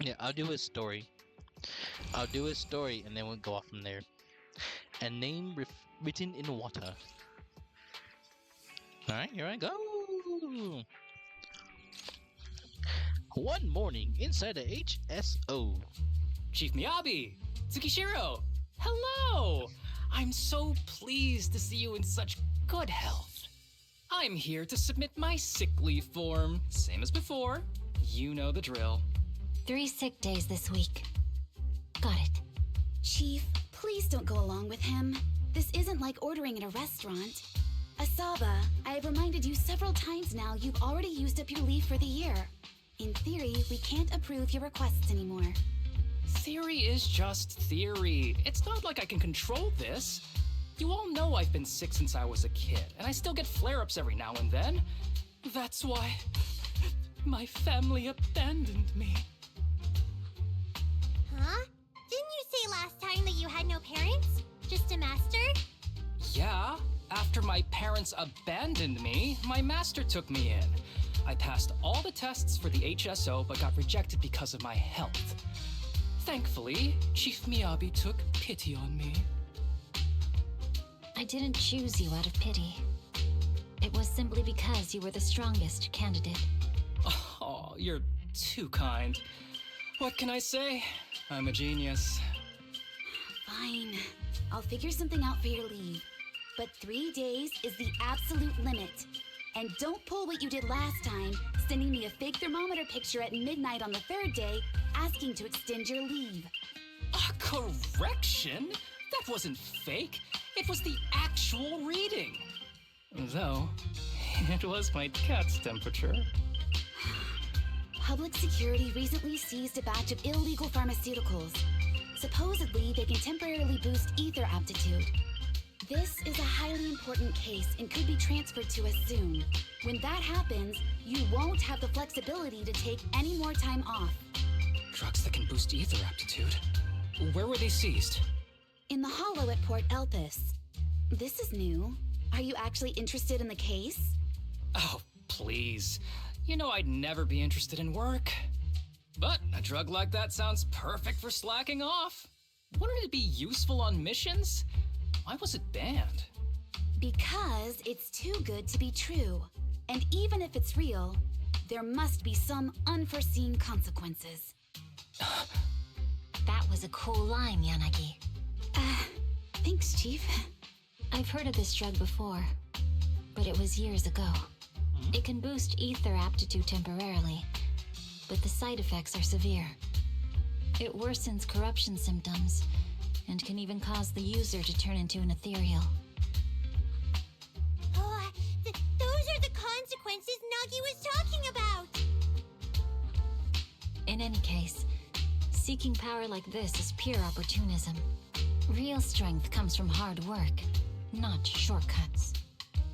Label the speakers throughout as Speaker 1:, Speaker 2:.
Speaker 1: Yeah, I'll do his story. I'll do his story and then we'll go off from there. A name written in water. Alright, here I go. One morning inside the HSO.
Speaker 2: Chief Miyabi! Tsukishiro! Hello! I'm so pleased to see you in such good health. I'm here to submit my sick leave form. Same as before. You know the drill.
Speaker 3: 3 sick days this week. Got it.
Speaker 4: Chief, please don't go along with him. This isn't like ordering at a restaurant. Asaba, I have reminded you several times now you've already used up your leave for the year. In theory, we can't approve your requests anymore.
Speaker 2: Theory is just theory. It's not like I can control this. You all know I've been sick since I was a kid, and I still get flare-ups every now and then. That's why my family abandoned me.
Speaker 5: Huh? Didn't you say last time that you had no parents? Just a master?
Speaker 2: Yeah, after my parents abandoned me, my master took me in. I passed all the tests for the HSO but got rejected because of my health. Thankfully, Chief Miyabi took pity on me.
Speaker 3: I didn't choose you out of pity. It was simply because you were the strongest candidate.
Speaker 2: Oh, you're too kind. What can I say? I'm a genius.
Speaker 4: Fine. I'll figure something out for your leave. But 3 days is the absolute limit. And don't pull what you did last time, sending me a fake thermometer picture at midnight on the 3rd day, asking to extend your leave.
Speaker 2: A correction? That wasn't fake. It was the actual reading. Though, it was my cat's temperature.
Speaker 4: Public security recently seized a batch of illegal pharmaceuticals. Supposedly, they can temporarily boost ether aptitude. This is a highly important case and could be transferred to us soon. When that happens, you won't have the flexibility to take any more time off.
Speaker 2: Drugs that can boost ether aptitude. Where were they seized?
Speaker 4: In the hollow at Port Elpis. This is new. Are you actually interested in the case?
Speaker 2: Oh, please. You know I'd never be interested in work. But a drug like that sounds perfect for slacking off. Wouldn't it be useful on missions? Why was it banned?
Speaker 4: Because it's too good to be true. And even if it's real, there must be some unforeseen consequences.
Speaker 3: That was a cool line, Yanagi.
Speaker 4: Thanks, Chief.
Speaker 3: I've heard of this drug before, but it was years ago. It can boost ether aptitude temporarily, but the side effects are severe. It worsens corruption symptoms, and can even cause the user to turn into an ethereal.
Speaker 5: Oh, those are the consequences Nagi was talking about!
Speaker 3: In any case, seeking power like this is pure opportunism. Real strength comes from hard work, not shortcuts.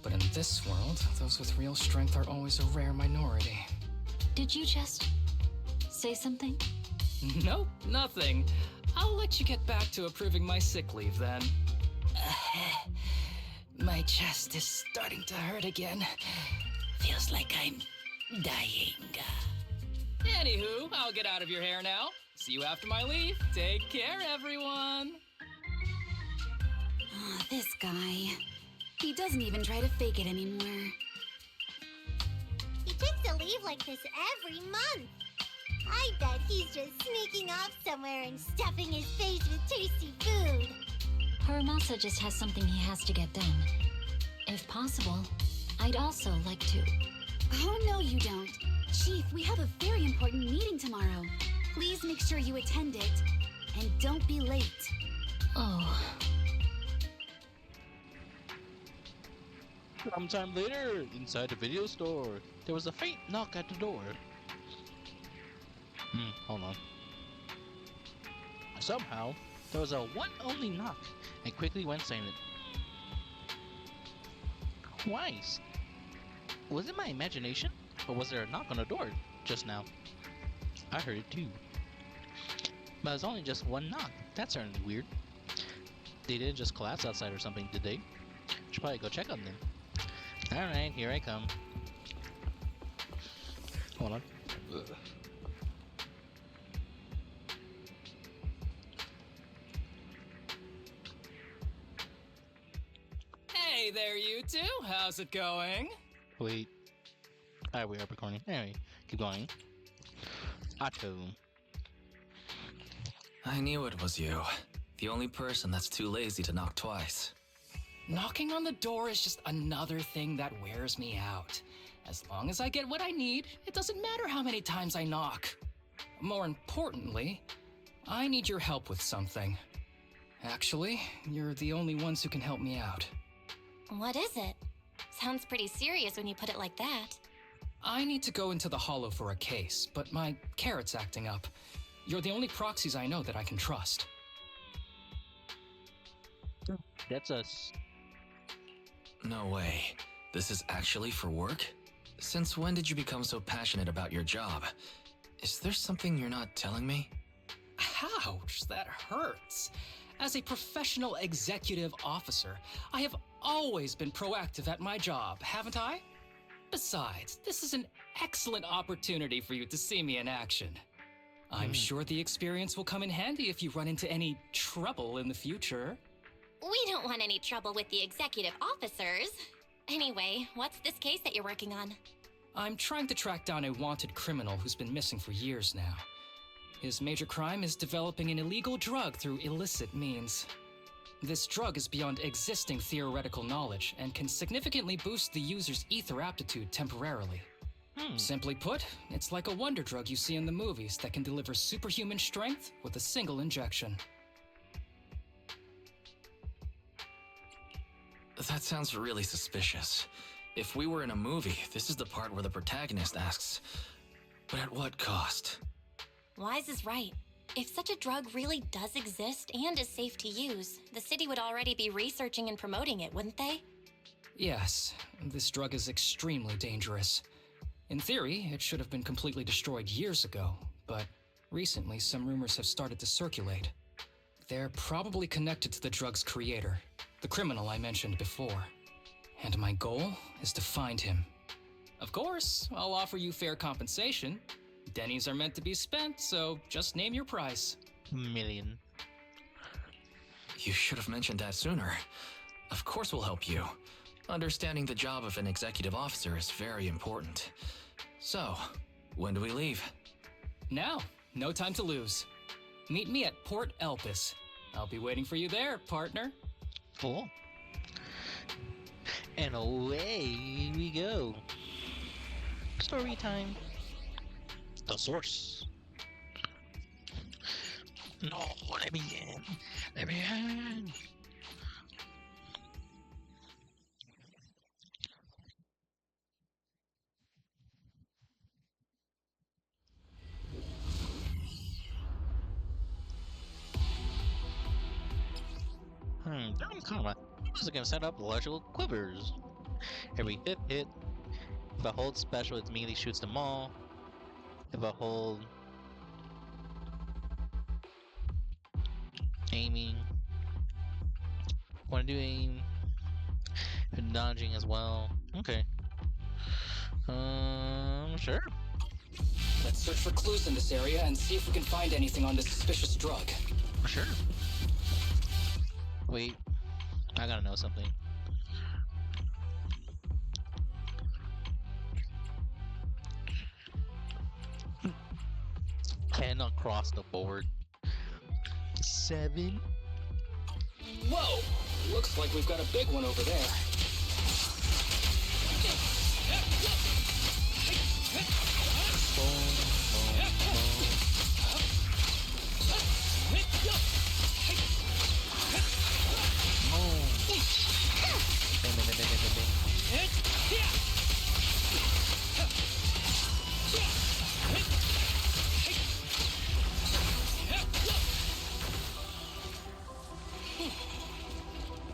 Speaker 2: But in this world, those with real strength are always a rare minority.
Speaker 3: Did you just say something?
Speaker 2: Nope, nothing. I'll let you get back to approving my sick leave then. My chest is starting to hurt again. Feels like I'm dying. Anywho, I'll get out of your hair now. See you after my leave. Take care, everyone.
Speaker 4: Oh, this guy. He doesn't even try to fake it anymore.
Speaker 5: He takes a leave like this every month. I bet he's just sneaking off somewhere and stuffing his face with tasty food.
Speaker 3: Haramusa just has something he has to get done. If possible, I'd also like to...
Speaker 4: Oh, no, you don't. Chief, we have a very important meeting tomorrow. Please make sure you attend it. And don't be late.
Speaker 3: Oh...
Speaker 1: Sometime later, inside the video store, there was a faint knock at the door. Hold on. Somehow, there was a one-only knock, and quickly went silent. Twice. Was it my imagination, or was there a knock on the door just now? I heard it too. But it was only just one knock. That's certainly weird. They didn't just collapse outside or something, did they? Should probably go check on them. Alright, here I come. Hold on.
Speaker 2: Hey there, you two. How's it going?
Speaker 1: Wait. Alright, we are recording. Anyway, keep going. Otto.
Speaker 6: I knew it was you. The only person that's too lazy to knock twice.
Speaker 2: Knocking on the door is just another thing that wears me out. As long as I get what I need, it doesn't matter how many times I knock. More importantly, I need your help with something. Actually, you're the only ones who can help me out.
Speaker 5: What is it? Sounds pretty serious when you put it like that.
Speaker 2: I need to go into the Hollow for a case, but my carrot's acting up. You're the only proxies I know that I can trust.
Speaker 1: That's us.
Speaker 6: No way. This is actually for work? Since when did you become so passionate about your job? Is there something you're not telling me?
Speaker 2: Ouch, that hurts. As a professional executive officer, I have always been proactive at my job, haven't I? Besides, this is an excellent opportunity for you to see me in action. I'm sure the experience will come in handy if you run into any trouble in the future.
Speaker 5: We don't want any trouble with the executive officers. Anyway, what's this case that you're working on?
Speaker 2: I'm trying to track down a wanted criminal who's been missing for years now. His major crime is developing an illegal drug through illicit means. This drug is beyond existing theoretical knowledge and can significantly boost the user's ether aptitude temporarily. Simply put, it's like a wonder drug you see in the movies that can deliver superhuman strength with a single injection.
Speaker 6: That sounds really suspicious. If we were in a movie, this is the part where the protagonist asks, but at what cost?
Speaker 5: Wise is right. If such a drug really does exist and is safe to use, the city would already be researching and promoting it, wouldn't they?
Speaker 2: Yes, this drug is extremely dangerous. In theory, it should have been completely destroyed years ago, but recently some rumors have started to circulate. They're probably connected to the drug's creator, the criminal I mentioned before. And my goal is to find him. Of course, I'll offer you fair compensation. Denny's are meant to be spent, so just name your price.
Speaker 1: Million.
Speaker 6: You should have mentioned that sooner. Of course we'll help you. Understanding the job of an executive officer is very important. So, when do we leave?
Speaker 2: Now, no time to lose. Meet me at Port Elpis. I'll be waiting for you there, partner.
Speaker 1: Cool. And away we go. Story time. The source. No, let me in. Let me in. During combat, users can set up electrical quivers. Every fifth hit, if a hold special, it immediately shoots them all. If a hold aiming, want to do aim, and dodging as well. Okay. Sure.
Speaker 2: Let's search for clues in this area and see if we can find anything on this suspicious drug.
Speaker 1: Sure. Wait, I gotta know something. Cannot cross the board. 7.
Speaker 2: Whoa! Looks like we've got a big one over there.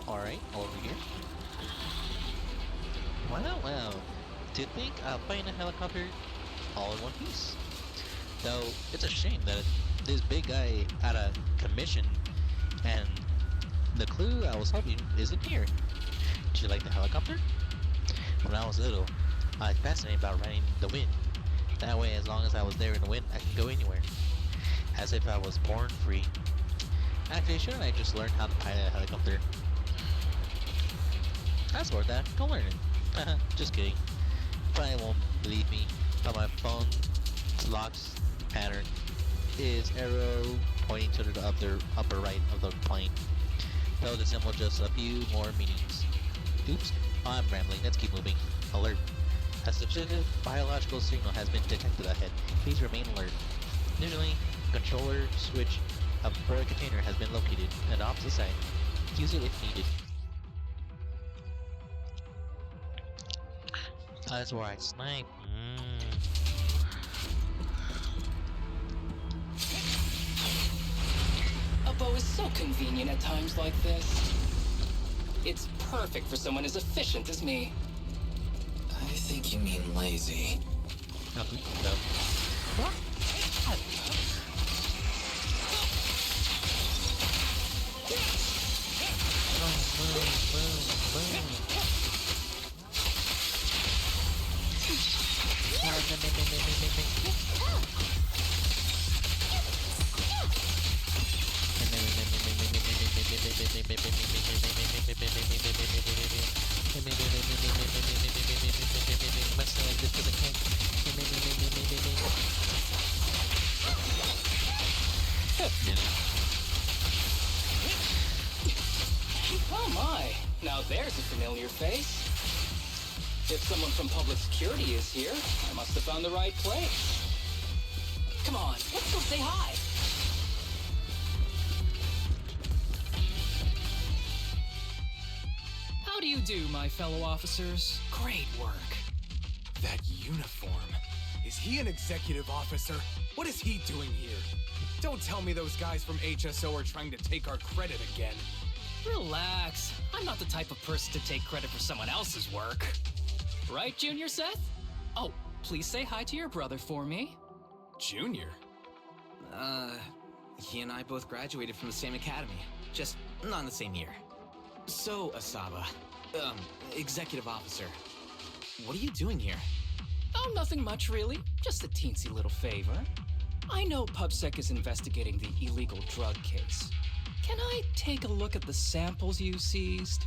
Speaker 1: Alright, over here. Well. To think I'll find a helicopter all in one piece. Though, it's a shame that this big guy had a commission and the clue I was hoping isn't here. Did you like the helicopter? When I was little, I was fascinated about riding the wind. That way, as long as I was there in the wind, I can go anywhere. As if I was born free. Actually, shouldn't I just learn how to pilot a helicopter? I swear that. Go learn it. Just kidding. Probably won't believe me, but my phone's lock's pattern is arrow pointing to the upper right of the plane. Though the symbol just a few more meanings. Oops, I'm rambling. Let's keep moving. Alert. A specific biological signal has been detected ahead. Please remain alert. Additionally, controller switch for a container has been located on the opposite side. Use it if needed. That's where I snipe.
Speaker 2: A bow is so convenient at times like this. It's perfect for someone as efficient as me.
Speaker 6: I think you mean lazy.
Speaker 2: Oh my, now there's a familiar face. If someone from public security is here, I must have found the right place. Come on, let's go say hi. How do you do, my fellow officers? Great work.
Speaker 7: That uniform. Is he an executive officer? What is he doing here? Don't tell me those guys from HSO are trying to take our credit again.
Speaker 2: Relax. I'm not the type of person to take credit for someone else's work. Right, Junior Seth? Oh, please say hi to your brother for me.
Speaker 7: Junior?
Speaker 8: He and I both graduated from the same academy, just not in the same year. So, Asaba, executive officer, what are you doing here?
Speaker 2: Oh, nothing much, really. Just a teensy little favor. I know PubSec is investigating the illegal drug case. Can I take a look at the samples you seized?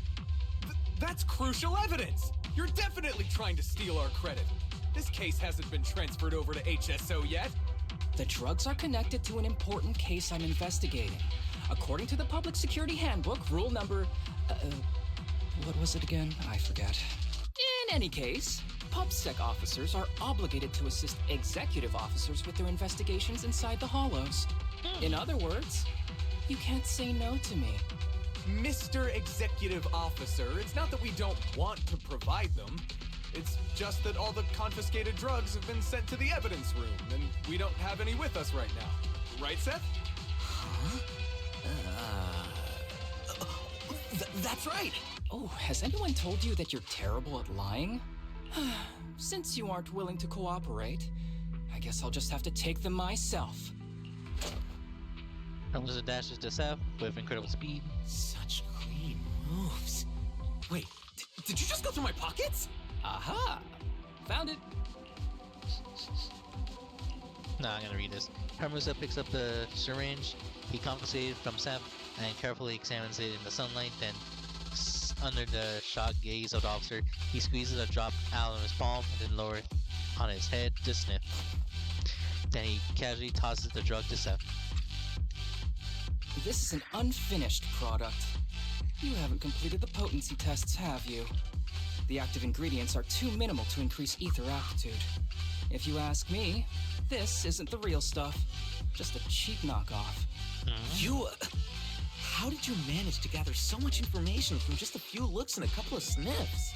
Speaker 7: That's crucial evidence! You're definitely trying to steal our credit. This case hasn't been transferred over to HSO yet.
Speaker 2: The drugs are connected to an important case I'm investigating. According to the Public Security Handbook, rule number... what was it again? I forget. In any case, PubSec officers are obligated to assist executive officers with their investigations inside the Hollows. In other words, you can't say no to me.
Speaker 7: Mr. Executive Officer, it's not that we don't want to provide them. It's just that all the confiscated drugs have been sent to the evidence room, and we don't have any with us right now. Right, Seth?
Speaker 8: Huh? That's right!
Speaker 2: Oh, has anyone told you that you're terrible at lying? Since you aren't willing to cooperate, I guess I'll just have to take them myself.
Speaker 1: Comes and dashes to Seth with incredible speed.
Speaker 8: Such clean moves. Wait, did you just go through my pockets?
Speaker 2: Aha! Found it!
Speaker 1: Nah, I'm gonna read this. Haramusa picks up the syringe he confiscated from Seth and carefully examines it in the sunlight, then under the shocked gaze of the officer, he squeezes a drop out of his palm and then lowers on his head to sniff. Then he casually tosses the drug to Seth.
Speaker 2: This is an unfinished product. You haven't completed the potency tests, have you? The active ingredients are too minimal to increase ether aptitude. If you ask me, this isn't the real stuff. Just a cheap knockoff.
Speaker 8: You... How did you manage to gather so much information from just a few looks and a couple of sniffs?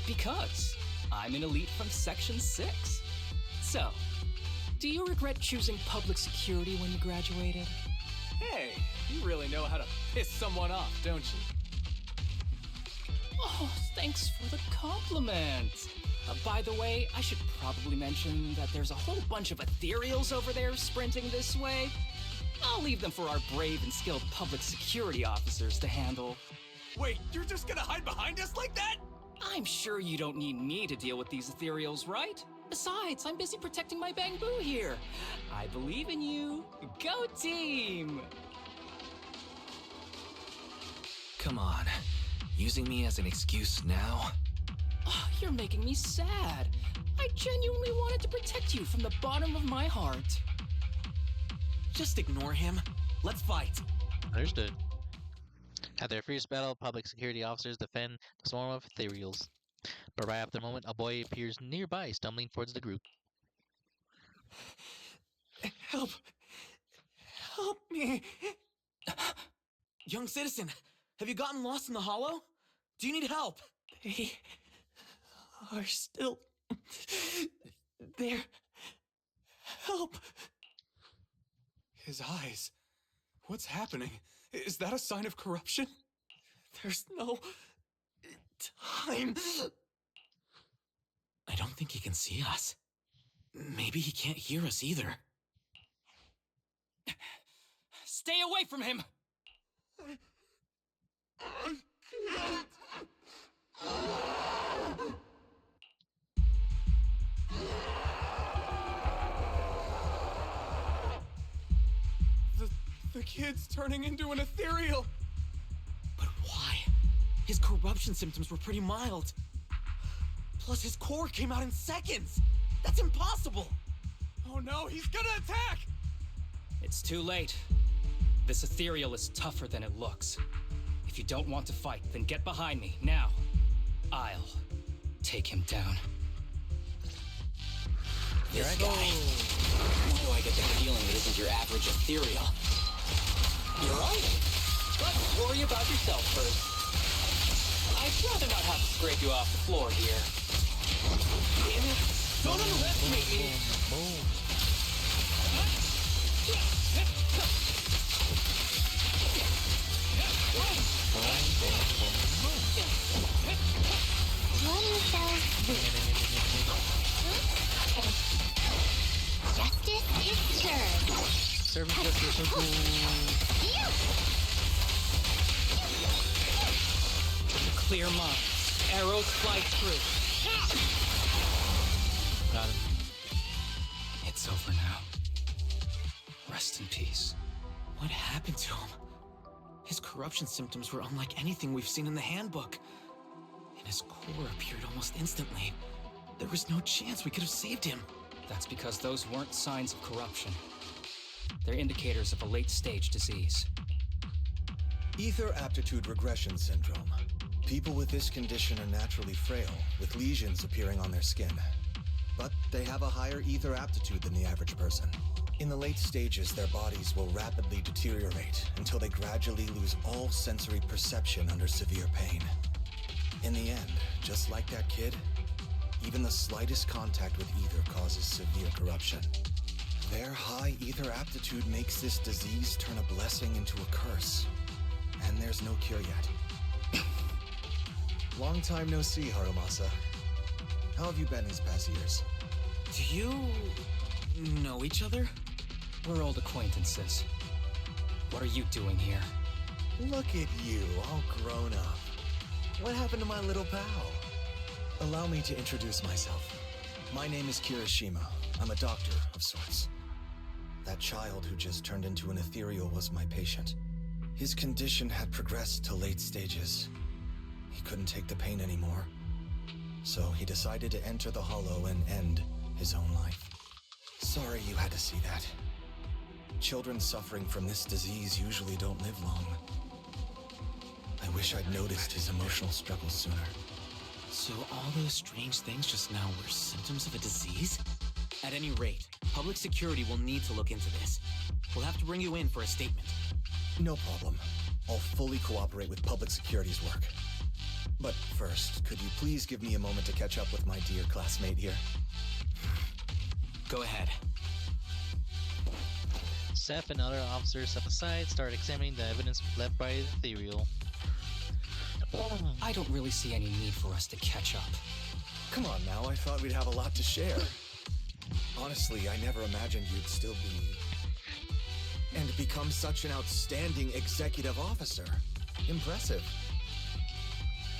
Speaker 2: Because I'm an elite from Section 6. So, do you regret choosing public security when you graduated?
Speaker 7: Hey, you really know how to piss someone off, don't you?
Speaker 2: Oh, thanks for the compliment. By the way, I should probably mention that there's a whole bunch of ethereals over there sprinting this way. I'll leave them for our brave and skilled public security officers to handle.
Speaker 7: Wait, you're just gonna hide behind us like that?
Speaker 2: I'm sure you don't need me to deal with these ethereals, right? Besides, I'm busy protecting my bamboo here. I believe in you. Go team!
Speaker 6: Come on. Using me as an excuse now?
Speaker 2: Oh, you're making me sad. I genuinely wanted to protect you from the bottom of my heart.
Speaker 8: Just ignore him. Let's fight.
Speaker 1: Understood. After a fierce battle, public security officers defend the swarm of ethereals. But right after the moment, a boy appears nearby, stumbling towards the group.
Speaker 8: Help! Help me! Young citizen, have you gotten lost in the hollow? Do you need help? They are still there. Help!
Speaker 7: His eyes. What's happening? Is that a sign of corruption?
Speaker 8: There's no time. I don't think he can see us. Maybe he can't hear us either.
Speaker 2: Stay away from him!
Speaker 7: The kid's turning into an ethereal.
Speaker 8: But why? His corruption symptoms were pretty mild. Plus, his core came out in seconds. That's impossible.
Speaker 7: Oh no, he's gonna attack!
Speaker 2: It's too late. This ethereal is tougher than it looks. If you don't want to fight, then get behind me, now. I'll take him down.
Speaker 8: This guy. Why do I get the feeling it isn't your average ethereal?
Speaker 2: You're right. But worry about yourself first. I'd rather not have to scrape you off the floor here. Damn it. Don't underestimate me.
Speaker 5: Justice is served.
Speaker 1: Serving justice so cool.
Speaker 2: Clear mind. Arrows fly through.
Speaker 1: Got him.
Speaker 2: It's over now. Rest in peace.
Speaker 8: What happened to him? His corruption symptoms were unlike anything we've seen in the handbook. And his core appeared almost instantly. There was no chance we could have saved him.
Speaker 2: That's because those weren't signs of corruption. They're indicators of a late-stage disease.
Speaker 9: Ether aptitude regression syndrome. People with this condition are naturally frail, with lesions appearing on their skin. But they have a higher ether aptitude than the average person. In the late stages, their bodies will rapidly deteriorate until they gradually lose all sensory perception under severe pain. In the end, just like that kid, even the slightest contact with ether causes severe corruption. Their high ether aptitude makes this disease turn a blessing into a curse. And there's no cure yet. Long time no see, Harumasa. How have you been these past years?
Speaker 8: Do you know each other?
Speaker 2: We're old acquaintances. What are you doing here?
Speaker 9: Look at you, all grown up. What happened to my little pal? Allow me to introduce myself. My name is Kirishima. I'm a doctor of sorts. That child who just turned into an ethereal was my patient. His condition had progressed to late stages. He couldn't take the pain anymore. So he decided to enter the hollow and end his own life. Sorry you had to see that. Children suffering from this disease usually don't live long. I wish I'd noticed his emotional struggles sooner.
Speaker 8: So all those strange things just now were symptoms of a disease? At any rate, public security will need to look into this. We'll have to bring you in for a statement.
Speaker 9: No problem. I'll fully cooperate with public security's work. But first, could you please give me a moment to catch up with my dear classmate here?
Speaker 8: Go ahead.
Speaker 1: Seth and other officers step aside, start examining the evidence left by the ethereal.
Speaker 2: I don't really see any need for us to catch up.
Speaker 9: Come on now, I thought we'd have a lot to share. Honestly, I never imagined you'd still be... and become such an outstanding executive officer. Impressive.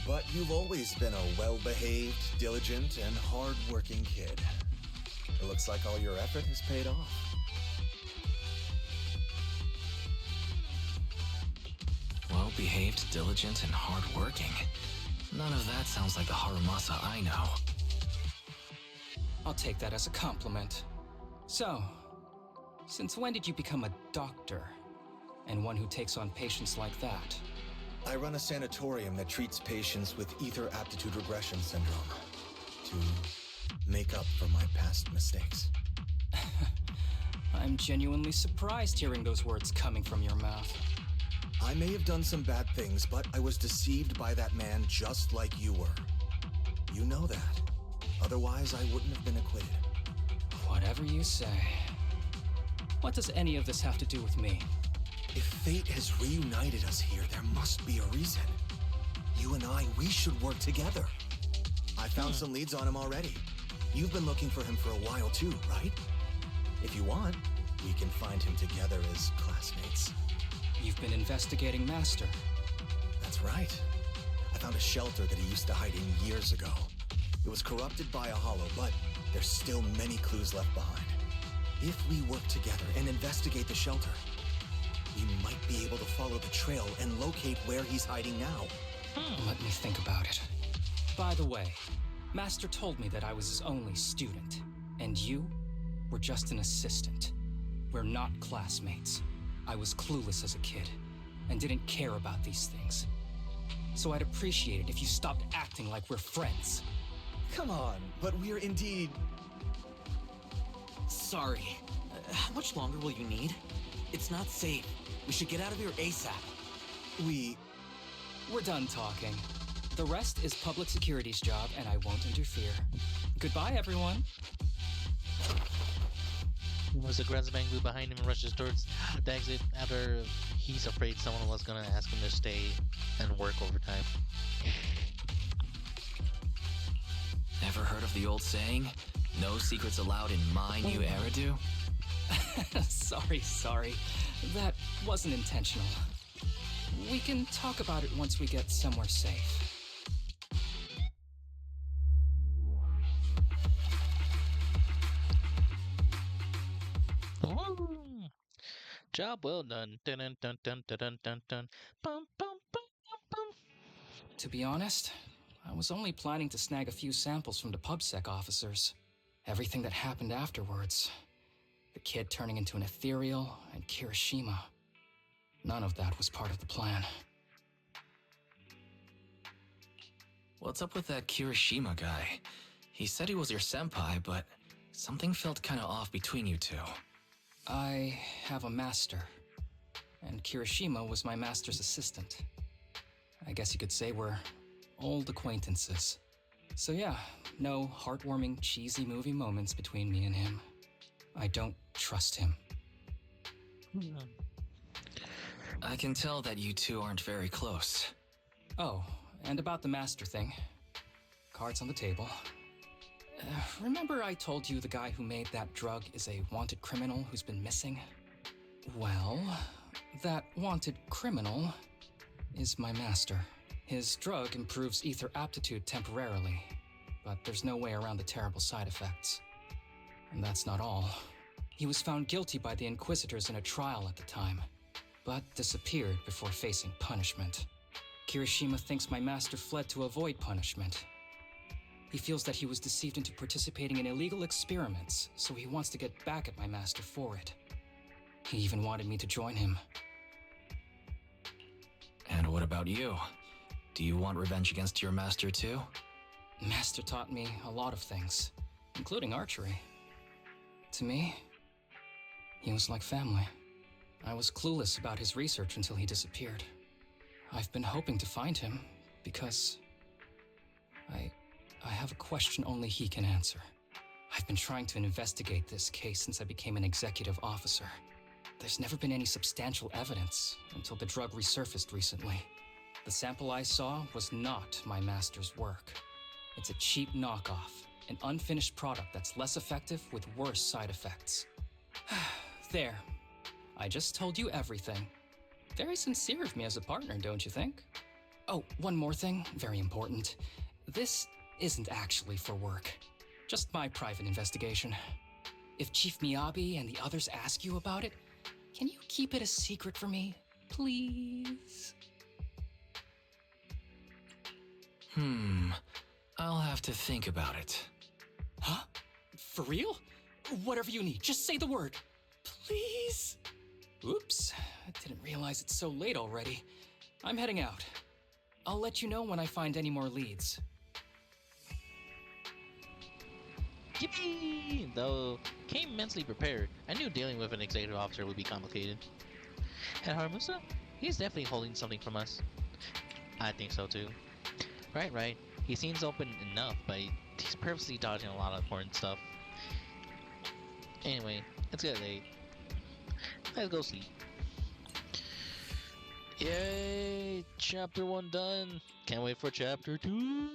Speaker 9: But you've always been a well-behaved, diligent, and hard-working kid. It looks like all your effort has paid off.
Speaker 6: Well behaved. well-behaved, diligent, and hardworking. None of that sounds like the haramusa I know.
Speaker 2: I'll take that as a compliment. So, since when did you become a doctor? And one who takes on patients like that?
Speaker 9: I run a sanatorium that treats patients with ether aptitude regression syndrome to make up for my past mistakes.
Speaker 2: I'm genuinely surprised hearing those words coming from your mouth.
Speaker 9: I may have done some bad things, but I was deceived by that man just like you were. You know that. Otherwise, I wouldn't have been acquitted.
Speaker 2: Whatever you say. What does any of this have to do with me?
Speaker 9: If fate has reunited us here, there must be a reason. You and I, we should work together. I found some leads on him already. You've been looking for him for a while too, right? If you want, we can find him together as classmates.
Speaker 2: You've been investigating Master.
Speaker 9: That's right. I found a shelter that he used to hide in years ago. It was corrupted by a hollow, but there's still many clues left behind. If we work together and investigate the shelter, we might be able to follow the trail and locate where he's hiding now.
Speaker 2: Let me think about it. By the way, Master told me that I was his only student, and you were just an assistant. We're not classmates. I was clueless as a kid, and didn't care about these things. So I'd appreciate it if you stopped acting like we're friends.
Speaker 9: Come on, but we're indeed...
Speaker 8: Sorry. How much longer will you need? It's not safe. We should get out of here ASAP.
Speaker 2: We're done talking. The rest is public security's job, and I won't interfere. Goodbye, everyone.
Speaker 1: Was the grabs Banglu behind him and rushes towards the exit after he's afraid someone was gonna ask him to stay and work overtime.
Speaker 6: Ever heard of the old saying, no secrets allowed in my new Eridu?
Speaker 2: Sorry. That wasn't intentional. We can talk about it once we get somewhere safe.
Speaker 1: Oh, job well done. Dun dun dun dun dun dun dun. Bum, bum, bum, bum.
Speaker 2: To be honest, I was only planning to snag a few samples from the PubSec officers. Everything that happened afterwards. The kid turning into an ethereal, and Kirishima. None of that was part of the plan.
Speaker 6: What's up with that Kirishima guy? He said he was your senpai, but something felt kinda off between you two.
Speaker 2: I have a master, and Kirishima was my master's assistant. I guess you could say we're old acquaintances. So yeah, no heartwarming, cheesy movie moments between me and him. I don't trust him.
Speaker 6: I can tell that you two aren't very close.
Speaker 2: Oh, and about the master thing. Cards on the table. Remember I told you the guy who made that drug is a wanted criminal who's been missing? Well, that wanted criminal is my master. His drug improves ether aptitude temporarily, but there's no way around the terrible side effects. And that's not all. He was found guilty by the Inquisitors in a trial at the time, but disappeared before facing punishment. Kirishima thinks my master fled to avoid punishment. He feels that he was deceived into participating in illegal experiments, so he wants to get back at my master for it. He even wanted me to join him.
Speaker 6: And what about you? Do you want revenge against your master too?
Speaker 2: Master taught me a lot of things, including archery. To me, he was like family. I was clueless about his research until he disappeared. I've been hoping to find him because I have a question only he can answer. I've been trying to investigate this case since I became an executive officer. There's never been any substantial evidence until the drug resurfaced recently. The sample I saw was not my master's work. It's a cheap knockoff, an unfinished product that's less effective with worse side effects. There. I just told you everything. Very sincere of me as a partner, don't you think? Oh, one more thing, very important. This isn't actually for work. Just my private investigation. If Chief Miyabi and the others ask you about it, can you keep it a secret for me, please?
Speaker 6: I'll have to think about it.
Speaker 2: Huh? For real? Whatever you need, just say the word. Please? Oops, I didn't realize it's so late already. I'm heading out. I'll let you know when I find any more leads.
Speaker 1: Yippee! Though came mentally prepared, I knew dealing with an executive officer would be complicated. And haramusa? He's definitely holding something from us. I think so too. Right. He seems open enough, but he's purposely dodging a lot of important stuff. Anyway, it's getting late. Let's go sleep. Yay! Chapter 1 done! Can't wait for chapter 2!